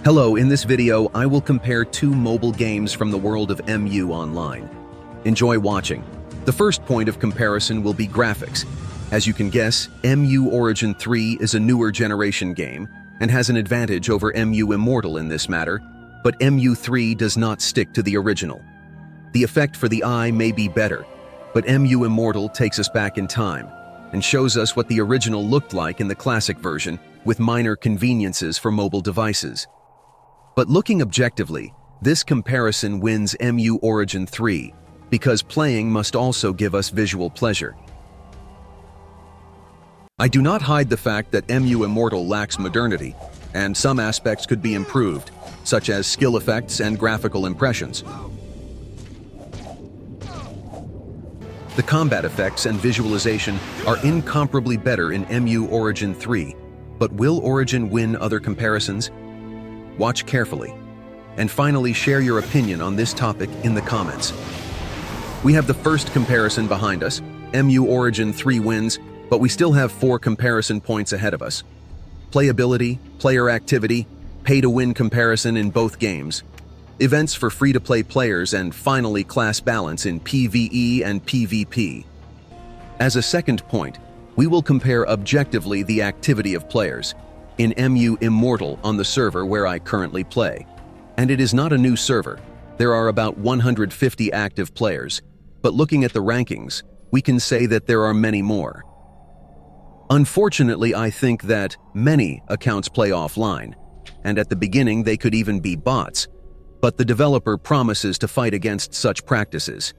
Hello, in this video, I will compare two mobile games from the world of MU Online. Enjoy watching. The first point of comparison will be graphics. As you can guess, MU Origin 3 is a newer generation game and has an advantage over MU Immortal in this matter, but MU 3 does not stick to the original. The effect for the eye may be better, but MU Immortal takes us back in time and shows us what the original looked like in the classic version with minor conveniences for mobile devices. But looking objectively, this comparison wins MU Origin 3 because playing must also give us visual pleasure. I do not hide the fact that MU Immortal lacks modernity, and some aspects could be improved, such as skill effects and graphical impressions. The combat effects and visualization are incomparably better in MU Origin 3, but will Origin win other comparisons? Watch carefully, and finally share your opinion on this topic in the comments. We have the first comparison behind us. MU Origin 3 wins, but we still have 4 comparison points ahead of us. Playability, player activity, pay-to-win comparison in both games, events for free-to-play players, and finally class balance in PvE and PvP. As a second point, we will compare objectively the activity of players in MU Immortal on the server where I currently play. And it is not a new server. There are about 150 active players, but looking at the rankings, we can say that there are many more. Unfortunately, I think that many accounts play offline, and at the beginning they could even be bots, but the developer promises to fight against such practices.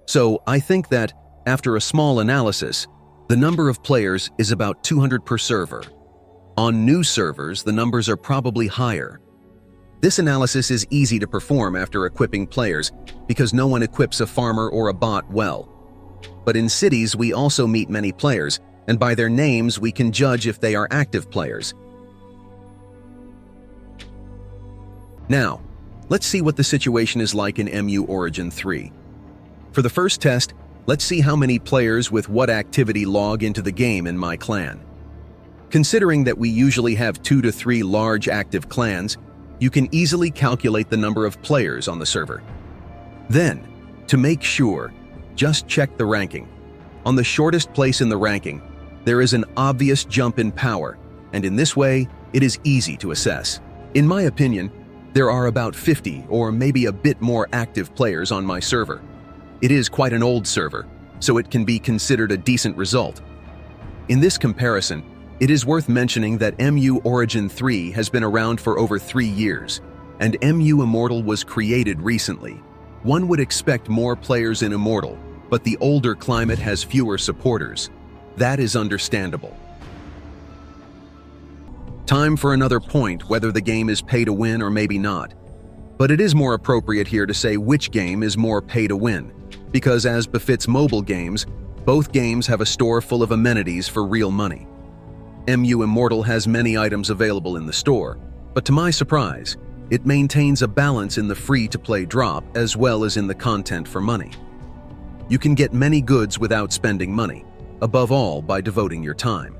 So I think that, after a small analysis, the number of players is about 200 per server. On new servers, the numbers are probably higher. This analysis is easy to perform after equipping players because no one equips a farmer or a bot well. But in cities, we also meet many players, and by their names, we can judge if they are active players. Now, let's see what the situation is like in MU Origin 3. For the first test, let's see how many players with what activity log into the game in my clan. Considering that we usually have 2 to 3 large active clans, you can easily calculate the number of players on the server. Then, to make sure, just check the ranking. On the shortest place in the ranking, there is an obvious jump in power, and in this way, it is easy to assess. In my opinion, there are about 50 or maybe a bit more active players on my server. It is quite an old server, so it can be considered a decent result. In this comparison, it is worth mentioning that MU Origin 3 has been around for over 3 years, and MU Immortal was created recently. One would expect more players in Immortal, but the older climate has fewer supporters. That is understandable. Time for another point, whether the game is pay to win or maybe not. But it is more appropriate here to say which game is more pay to win, because as befits mobile games, both games have a store full of amenities for real money. MU Immortal has many items available in the store, but to my surprise, it maintains a balance in the free-to-play drop as well as in the content for money. You can get many goods without spending money, above all by devoting your time.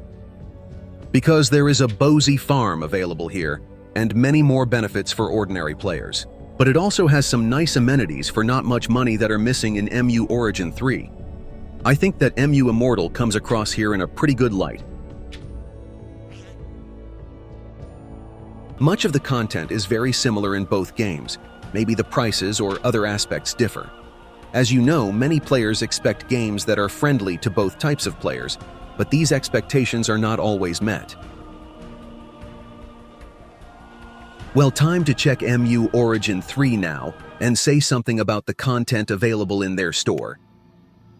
Because there is a Bozy farm available here, and many more benefits for ordinary players. But it also has some nice amenities for not much money that are missing in MU Origin 3. I think that MU Immortal comes across here in a pretty good light. Much of the content is very similar in both games. Maybe the prices or other aspects differ. As you know, many players expect games that are friendly to both types of players, but these expectations are not always met. Well, time to check MU Origin 3 now and say something about the content available in their store.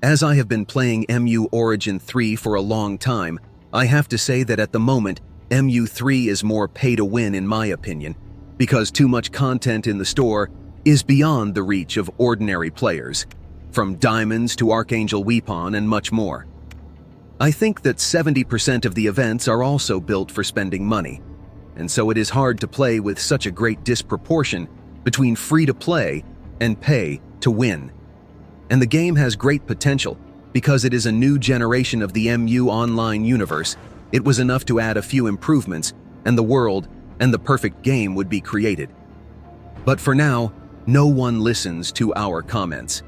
As I have been playing MU Origin 3 for a long time, I have to say that at the moment, MU 3 is more pay to win in my opinion, because too much content in the store is beyond the reach of ordinary players, from diamonds to Archangel Weapon and much more. I think that 70% of the events are also built for spending money, and so it is hard to play with such a great disproportion between free-to-play and pay-to-win. And the game has great potential because it is a new generation of the MU Online universe. It was enough to add a few improvements, and the world and the perfect game would be created. But for now, no one listens to our comments.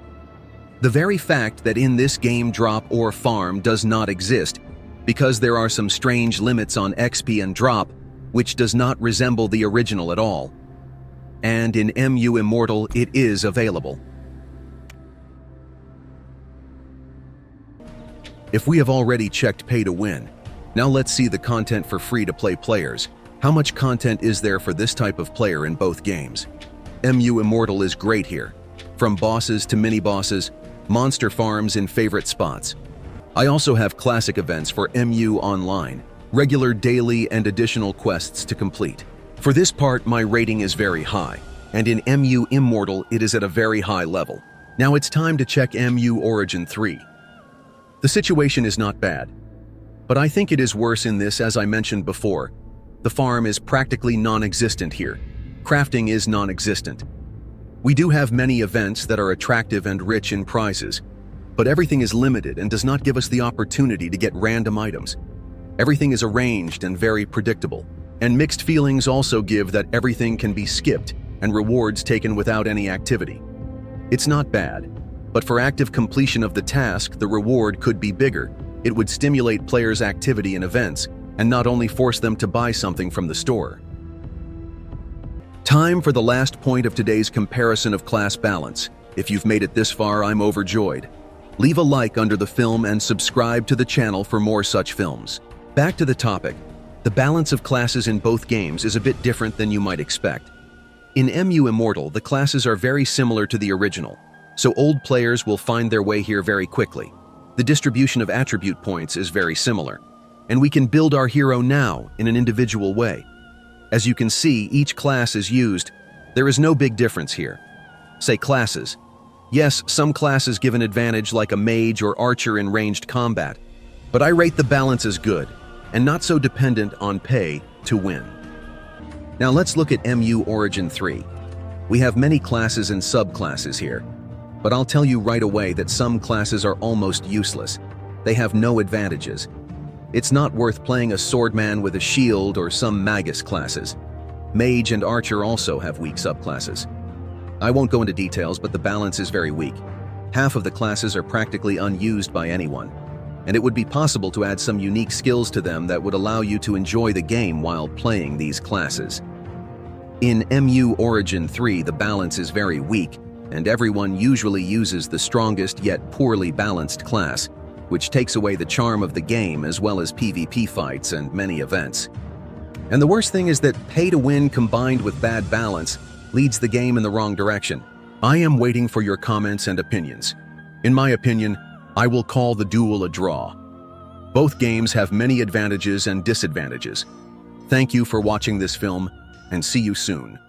The very fact that in this game drop or farm does not exist because there are some strange limits on XP and drop which does not resemble the original at all. And in MU Immortal it is available. If we have already checked pay to win, now let's see the content for free-to-play players. How much content is there for this type of player in both games? MU Immortal is great here. From bosses to mini-bosses, monster farms in favorite spots. I also have classic events for MU Online, regular daily and additional quests to complete. For this part, my rating is very high, and in MU Immortal, it is at a very high level. Now it's time to check MU Origin 3. The situation is not bad, but I think it is worse in this as I mentioned before. The farm is practically non-existent here. Crafting is non-existent. We do have many events that are attractive and rich in prizes, but everything is limited and does not give us the opportunity to get random items. Everything is arranged and very predictable, and mixed feelings also give that everything can be skipped and rewards taken without any activity. It's not bad, but for active completion of the task, the reward could be bigger. It would stimulate players' activity in events and not only force them to buy something from the store. Time for the last point of today's comparison of class balance. If you've made it this far, I'm overjoyed. Leave a like under the film and subscribe to the channel for more such films. Back to the topic. The balance of classes in both games is a bit different than you might expect. In MU Immortal, the classes are very similar to the original, so old players will find their way here very quickly. The distribution of attribute points is very similar, and we can build our hero now in an individual way. As you can see, each class is used. There is no big difference here. Say classes. Yes, some classes give an advantage like a mage or archer in ranged combat, but I rate the balance as good and not so dependent on pay to win. Now let's look at MU Origin 3. We have many classes and subclasses here, but I'll tell you right away that some classes are almost useless. They have no advantages. It's not worth playing a swordman with a shield or some magus classes. Mage and archer also have weak subclasses. I won't go into details, but the balance is very weak. Half of the classes are practically unused by anyone, and it would be possible to add some unique skills to them that would allow you to enjoy the game while playing these classes. In MU Origin 3, the balance is very weak, and everyone usually uses the strongest yet poorly balanced class, which takes away the charm of the game as well as PvP fights and many events. And the worst thing is that pay to win combined with bad balance leads the game in the wrong direction. I am waiting for your comments and opinions. In my opinion, I will call the duel a draw. Both games have many advantages and disadvantages. Thank you for watching this film, and see you soon.